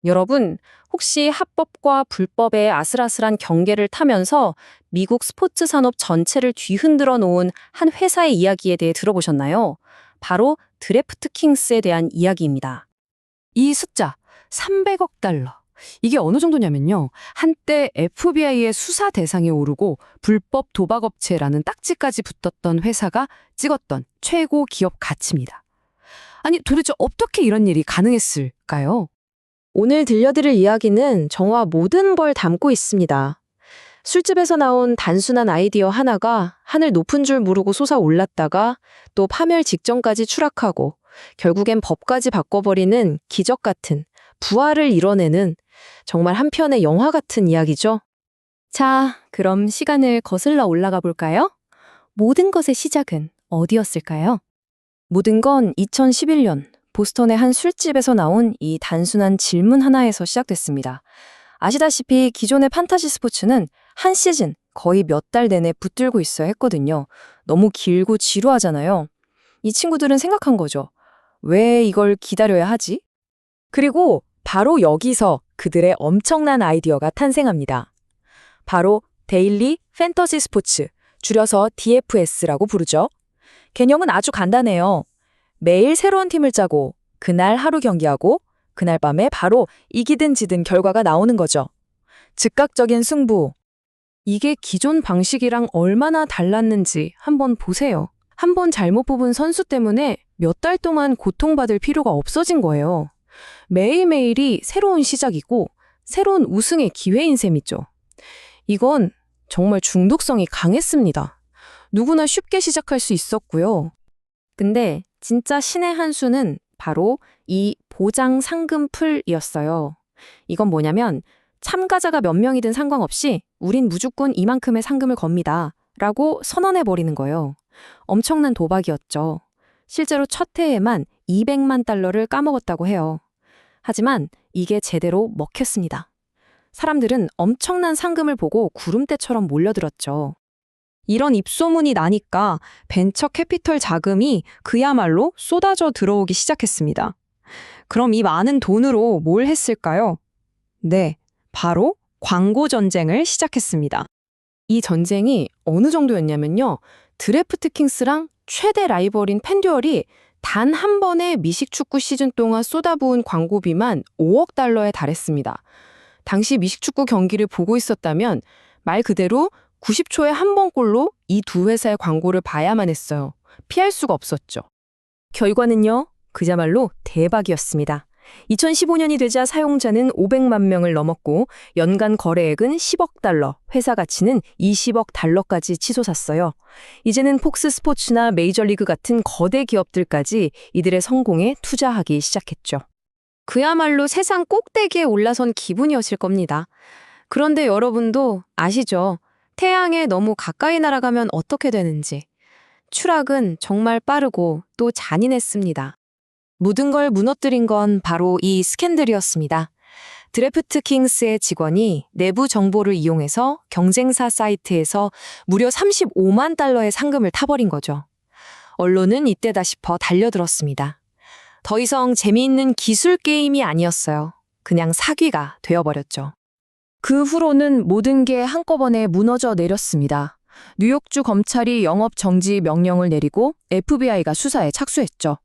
여러분, 혹시 합법과 불법의 아슬아슬한 경계를 타면서 미국 스포츠 산업 전체를 뒤흔들어 놓은 한 회사의 이야기에 대해 들어보셨나요? 바로 드래프트 킹스에 대한 이야기입니다. 이 숫자 300억 달러. 이게 어느 정도냐면요. 한때 FBI의 수사 대상에 오르고 불법 도박업체라는 딱지까지 붙었던 회사가 찍었던 최고 기업 가치입니다. 아니 도대체 어떻게 이런 일이 가능했을까요? 오늘 들려드릴 이야기는 정말 모든 걸 담고 있습니다. 술집에서 나온 단순한 아이디어 하나가 하늘 높은 줄 모르고 솟아올랐다가 또 파멸 직전까지 추락하고 결국엔 법까지 바꿔버리는 기적 같은 부활을 이뤄내는 정말 한 편의 영화 같은 이야기죠. 자, 그럼 시간을 거슬러 올라가 볼까요? 모든 것의 시작은 어디였을까요? 모든 건 2011년 보스턴의 한 술집에서 나온 이 단순한 질문 하나에서 시작됐습니다. 아시다시피 기존의 판타지 스포츠는 한 시즌 거의 몇 달 내내 붙들고 있어야 했거든요. 너무 길고 지루하잖아요. 이 친구들은 생각한 거죠. 왜 이걸 기다려야 하지? 그리고 바로 여기서 그들의 엄청난 아이디어가 탄생합니다. 바로 데일리 판타지 스포츠, 줄여서 DFS라고 부르죠. 개념은 아주 간단해요. 매일 새로운 팀을 짜고 그날 하루 경기하고 그날 밤에 바로 이기든 지든 결과가 나오는 거죠. 즉각적인 승부. 이게 기존 방식이랑 얼마나 달랐는지 한번 보세요. 한 번 잘못 뽑은 선수 때문에 몇 달 동안 고통받을 필요가 없어진 거예요. 매일매일이 새로운 시작이고 새로운 우승의 기회인 셈이죠. 이건 정말 중독성이 강했습니다. 누구나 쉽게 시작할 수 있었고요. 근데 진짜 신의 한 수는 바로 이 보장 상금풀이었어요. 이건 뭐냐면 참가자가 몇 명이든 상관없이 우린 무조건 이만큼의 상금을 겁니다. 라고 선언해버리는 거예요. 엄청난 도박이었죠. 실제로 첫 해에만 200만 달러를 까먹었다고 해요. 하지만 이게 제대로 먹혔습니다. 사람들은 엄청난 상금을 보고 구름대처럼 몰려들었죠. 이런 입소문이 나니까 벤처 캐피털 자금이 그야말로 쏟아져 들어오기 시작했습니다. 그럼 이 많은 돈으로 뭘 했을까요? 네, 바로 광고 전쟁을 시작했습니다. 이 전쟁이 어느 정도였냐면요. 드래프트 킹스랑 최대 라이벌인 팬듀얼이 단 한 번의 미식축구 시즌 동안 쏟아부은 광고비만 5억 달러에 달했습니다. 당시 미식축구 경기를 보고 있었다면 말 그대로 90초에 한 번꼴로 이 두 회사의 광고를 봐야만 했어요. 피할 수가 없었죠. 결과는요, 그야말로 대박이었습니다. 2015년이 되자 사용자는 500만 명을 넘었고 연간 거래액은 10억 달러, 회사 가치는 20억 달러까지 치솟았어요. 이제는 폭스 스포츠나 메이저리그 같은 거대 기업들까지 이들의 성공에 투자하기 시작했죠. 그야말로 세상 꼭대기에 올라선 기분이었을 겁니다. 그런데 여러분도 아시죠? 태양에 너무 가까이 날아가면 어떻게 되는지. 추락은 정말 빠르고 또 잔인했습니다. 모든 걸 무너뜨린 건 바로 이 스캔들이었습니다. 드래프트 킹스의 직원이 내부 정보를 이용해서 경쟁사 사이트에서 무려 35만 달러의 상금을 타버린 거죠. 언론은 이때다 싶어 달려들었습니다. 더 이상 재미있는 기술 게임이 아니었어요. 그냥 사기가 되어버렸죠. 그 후로는 모든 게 한꺼번에 무너져 내렸습니다. 뉴욕주 검찰이 영업 정지 명령을 내리고 FBI가 수사에 착수했죠.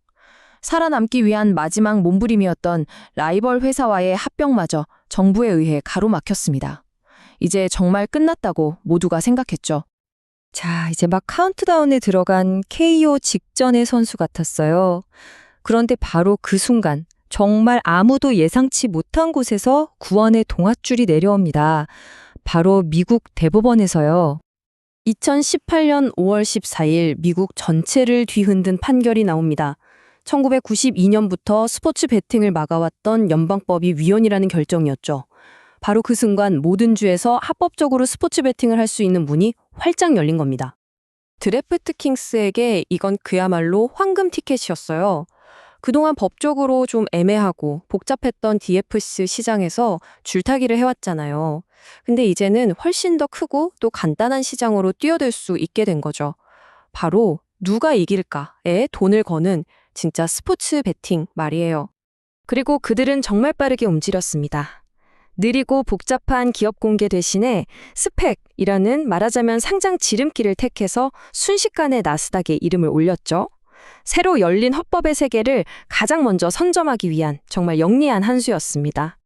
살아남기 위한 마지막 몸부림이었던 라이벌 회사와의 합병마저 정부에 의해 가로막혔습니다. 이제 정말 끝났다고 모두가 생각했죠. 자, 이제 막 카운트다운에 들어간 KO 직전의 선수 같았어요. 그런데 바로 그 순간 정말 아무도 예상치 못한 곳에서 구원의 동아줄이 내려옵니다. 바로 미국 대법원에서요. 2018년 5월 14일 미국 전체를 뒤흔든 판결이 나옵니다. 1992년부터 스포츠 베팅을 막아왔던 연방법이 위헌이라는 결정이었죠. 바로 그 순간 모든 주에서 합법적으로 스포츠 베팅을 할 수 있는 문이 활짝 열린 겁니다. 드래프트 킹스에게 이건 그야말로 황금 티켓이었어요. 그동안 법적으로 좀 애매하고 복잡했던 DFS 시장에서 줄타기를 해왔잖아요. 근데 이제는 훨씬 더 크고 또 간단한 시장으로 뛰어들 수 있게 된 거죠. 바로 누가 이길까에 돈을 거는 진짜 스포츠 베팅 말이에요. 그리고 그들은 정말 빠르게 움직였습니다. 느리고 복잡한 기업 공개 대신에 스펙이라는 말하자면 상장 지름길을 택해서 순식간에 나스닥에 이름을 올렸죠. 새로 열린 헌법의 세계를 가장 먼저 선점하기 위한 정말 영리한 한 수였습니다.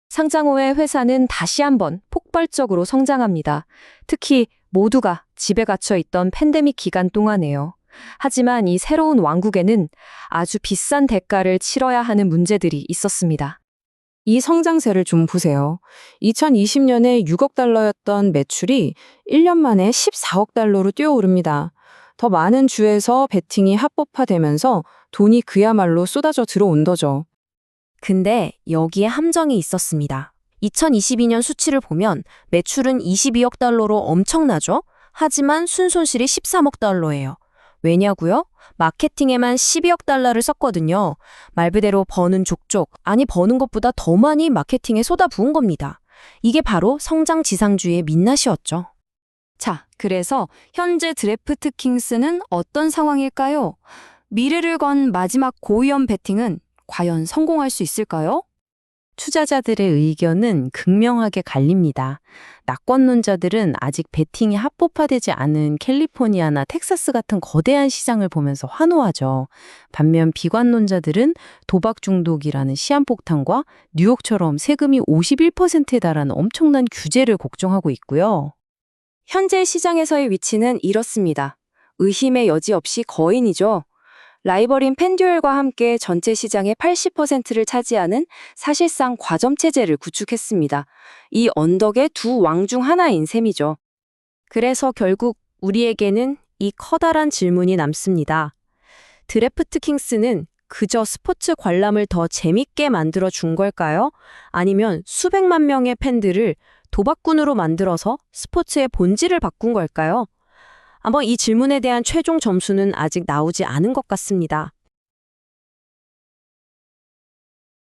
상장 후에 회사는 다시 한번 폭발적으로 성장합니다. 특히 모두가 집에 갇혀 있던 팬데믹 기간 동안에요. 하지만 이 새로운 왕국에는 아주 비싼 대가를 치러야 하는 문제들이 있었습니다. 이 성장세를 좀 보세요. 2020년에 6억 달러였던 매출이 1년 만에 14억 달러로 뛰어오릅니다. 더 많은 주에서 베팅이 합법화되면서 돈이 그야말로 쏟아져 들어온 거죠. 근데 여기에 함정이 있었습니다. 2022년 수치를 보면 매출은 22억 달러로 엄청나죠? 하지만 순손실이 13억 달러예요. 왜냐고요? 마케팅에만 12억 달러를 썼거든요. 말 그대로 버는 족족, 아니 버는 것보다 더 많이 마케팅에 쏟아부은 겁니다. 이게 바로 성장 지상주의의 민낯이었죠. 자, 그래서 현재 드래프트 킹스는 어떤 상황일까요? 미래를 건 마지막 고위험 베팅은 과연 성공할 수 있을까요? 투자자들의 의견은 극명하게 갈립니다. 낙관론자들은 아직 베팅이 합법화되지 않은 캘리포니아나 텍사스 같은 거대한 시장을 보면서 환호하죠. 반면 비관론자들은 도박 중독이라는 시한폭탄과 뉴욕처럼 세금이 51%에 달하는 엄청난 규제를 걱정하고 있고요. 현재 시장에서의 위치는 이렇습니다. 의심의 여지 없이 거인이죠. 라이벌인 펜듀얼과 함께 전체 시장의 80%를 차지하는 사실상 과점 체제를 구축했습니다. 이 언덕의 두 왕 중 하나인 셈이죠. 그래서 결국 우리에게는 이 커다란 질문이 남습니다. 드래프트 킹스는 그저 스포츠 관람을 더 재밌게 만들어 준 걸까요? 아니면 수백만 명의 팬들을 도박꾼으로 만들어서 스포츠의 본질을 바꾼 걸까요? 아마 이 질문에 대한 최종 점수는 아직 나오지 않은 것 같습니다.